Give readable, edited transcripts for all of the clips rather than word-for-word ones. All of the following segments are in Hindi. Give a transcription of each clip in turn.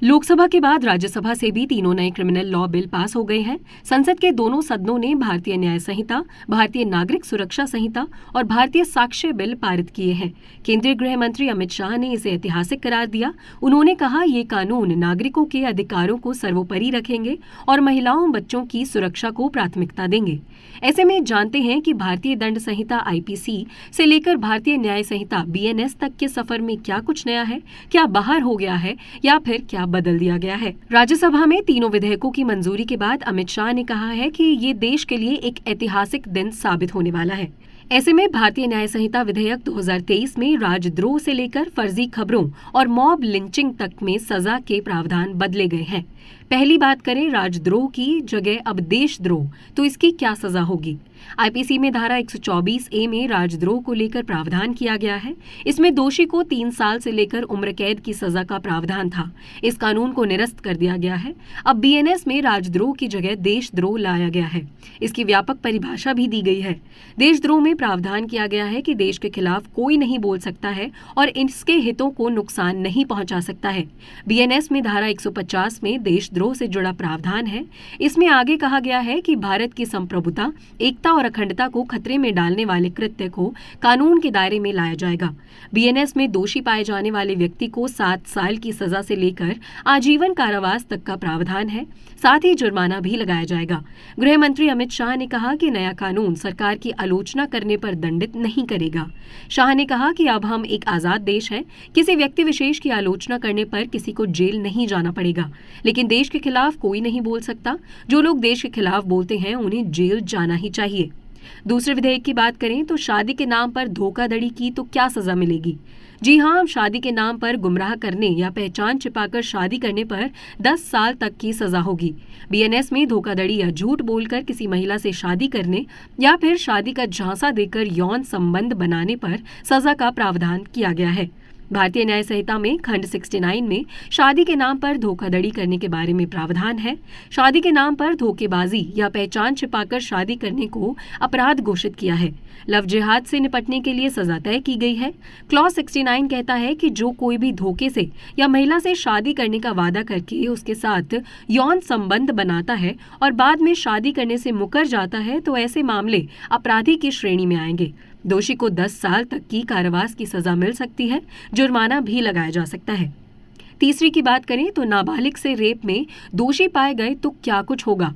लोकसभा के बाद राज्यसभा से भी तीनों नए क्रिमिनल लॉ बिल पास हो गए हैं। संसद के दोनों सदनों ने भारतीय न्याय संहिता, भारतीय नागरिक सुरक्षा संहिता और भारतीय साक्ष्य बिल पारित किए हैं। केंद्रीय गृह मंत्री अमित शाह ने इसे ऐतिहासिक करार दिया। उन्होंने कहा, ये कानून नागरिकों के अधिकारों को सर्वोपरि रखेंगे और महिलाओं बच्चों की सुरक्षा को प्राथमिकता देंगे। ऐसे में जानते हैं कि भारतीय दंड संहिता आईपीसी से लेकर भारतीय न्याय संहिता बीएनएस तक के सफर में क्या कुछ नया है, क्या बाहर हो गया है या फिर क्या बदल दिया गया है। राज्यसभा में तीनों विधेयकों की मंजूरी के बाद अमित शाह ने कहा है कि ये देश के लिए एक ऐतिहासिक दिन साबित होने वाला है। ऐसे में भारतीय न्याय संहिता विधेयक 2023 में राजद्रोह से लेकर फर्जी खबरों और मॉब लिंचिंग तक में सजा के प्रावधान बदले गए हैं। पहली बात करें राजद्रोह की जगह अब देशद्रोह, तो इसकी क्या सजा होगी। आईपीसी में धारा 124 ए में राजद्रोह को लेकर प्रावधान किया गया है। इसमें दोषी को 3 साल से लेकर उम्र कैद की सजा का प्रावधान था। इस कानून को निरस्त कर दिया गया है। अब बीएनएस में राजद्रोह की जगह देशद्रोह लाया गया है। इसकी व्यापक परिभाषा भी दी गई है। देशद्रोह में प्रावधान किया गया है कि देश के खिलाफ कोई नहीं बोल सकता है और इसके हितों को नुकसान नहीं पहुंचा सकता है। बीएनएस में धारा 150 में देशद्रोह से जुड़ा प्रावधान है। इसमें आगे कहा गया है कि भारत की संप्रभुता, एकता और अखंडता को खतरे में डालने वाले कृत्य को कानून के दायरे में लाया जाएगा। बीएनएस में दोषी पाए जाने वाले व्यक्ति को 7 साल की सजा से लेकर आजीवन कारावास तक का प्रावधान है। साथ ही जुर्माना भी लगाया जाएगा। गृह मंत्री अमित शाह ने कहा कि नया कानून सरकार की आलोचना करने पर दंडित नहीं करेगा। शाह ने कहा कि अब हम एक आजाद देश हैं। किसी व्यक्ति विशेष की आलोचना करने पर किसी को जेल नहीं जाना पड़ेगा, लेकिन देश के खिलाफ कोई नहीं बोल सकता। जो लोग देश के खिलाफ बोलते हैं उन्हें जेल जाना ही चाहिए। दूसरे विधेयक की बात करें तो शादी के नाम पर धोखाधड़ी की तो क्या सजा मिलेगी। जी हां, शादी के नाम पर गुमराह करने या पहचान छिपाकर शादी करने पर 10 साल तक की सजा होगी। बीएनएस में धोखाधड़ी या झूठ बोलकर किसी महिला से शादी करने या फिर शादी का झांसा देकर यौन संबंध बनाने पर सजा का प्रावधान किया गया है। भारतीय न्याय संहिता में खंड 69 में शादी के नाम पर धोखाधड़ी करने के बारे में प्रावधान है। शादी के नाम पर धोखेबाजी या पहचान छिपाकर शादी करने को अपराध घोषित किया है। लव जिहाद से निपटने के लिए सजा तय की गई है। क्लॉज 69 कहता है कि जो कोई भी धोखे से या महिला से शादी करने का वादा करके उसके साथ यौन संबंध बनाता है और बाद में शादी करने से मुकर जाता है, तो ऐसे मामले अपराधी की श्रेणी में आएंगे। दोषी को 10 साल तक की कारावास की सजा मिल सकती है। जुर्माना भी लगाया जा सकता है। तीसरी की बात करें तो नाबालिग से रेप में दोषी पाए गए तो क्या कुछ होगा।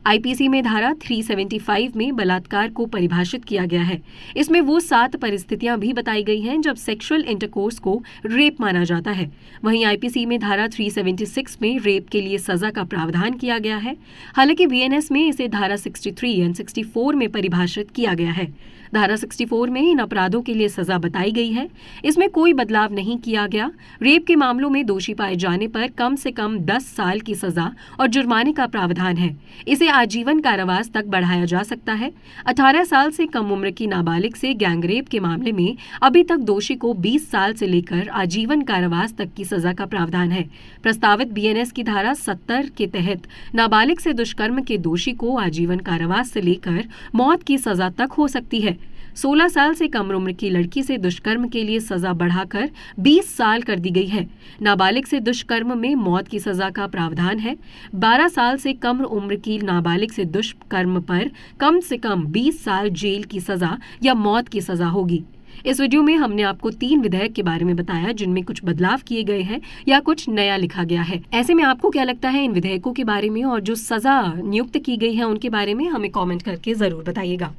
आईपीसी में धारा 375 में बलात्कार को परिभाषित किया गया है। इसमें वो 7 परिस्थितियां भी बताई गई हैं जब सेक्सुअल इंटरकोर्स को रेप माना जाता है। वहीं आईपीसी में धारा 376 में रेप के लिए सजा का प्रावधान किया गया है। हालांकि बीएनएस में इसे धारा 63 और 64 में परिभाषित किया गया है। धारा 64 में इन अपराधों के लिए सजा बताई गई है। इसमें कोई बदलाव नहीं किया गया। रेप के मामलों में दोषी पाए जाने पर कम से कम 10 साल की सजा और जुर्माने का प्रावधान है। इसे आजीवन कारावास तक बढ़ाया जा सकता है। 18 साल से कम उम्र की नाबालिग से गैंगरेप के मामले में अभी तक दोषी को 20 साल से लेकर आजीवन कारावास तक की सजा का प्रावधान है। प्रस्तावित बीएनएस की धारा 70 के तहत नाबालिग से दुष्कर्म के दोषी को आजीवन कारावास से लेकर मौत की सजा तक हो सकती है। 16 साल से कम उम्र की लड़की से दुष्कर्म के लिए सजा बढ़ाकर 20 साल कर दी गई है। नाबालिग से दुष्कर्म में मौत की सजा का प्रावधान है। 12 साल से कम उम्र की नाबालिग से दुष्कर्म पर कम से कम 20 साल जेल की सजा या मौत की सजा होगी। इस वीडियो में हमने आपको 3 विधेयक के बारे में बताया जिनमें कुछ बदलाव किए गए हैं या कुछ नया लिखा गया है। ऐसे में आपको क्या लगता है इन विधेयकों के बारे में, और जो सजा नियुक्त की गई है उनके बारे में हमें कमेंट करके जरूर बताइएगा।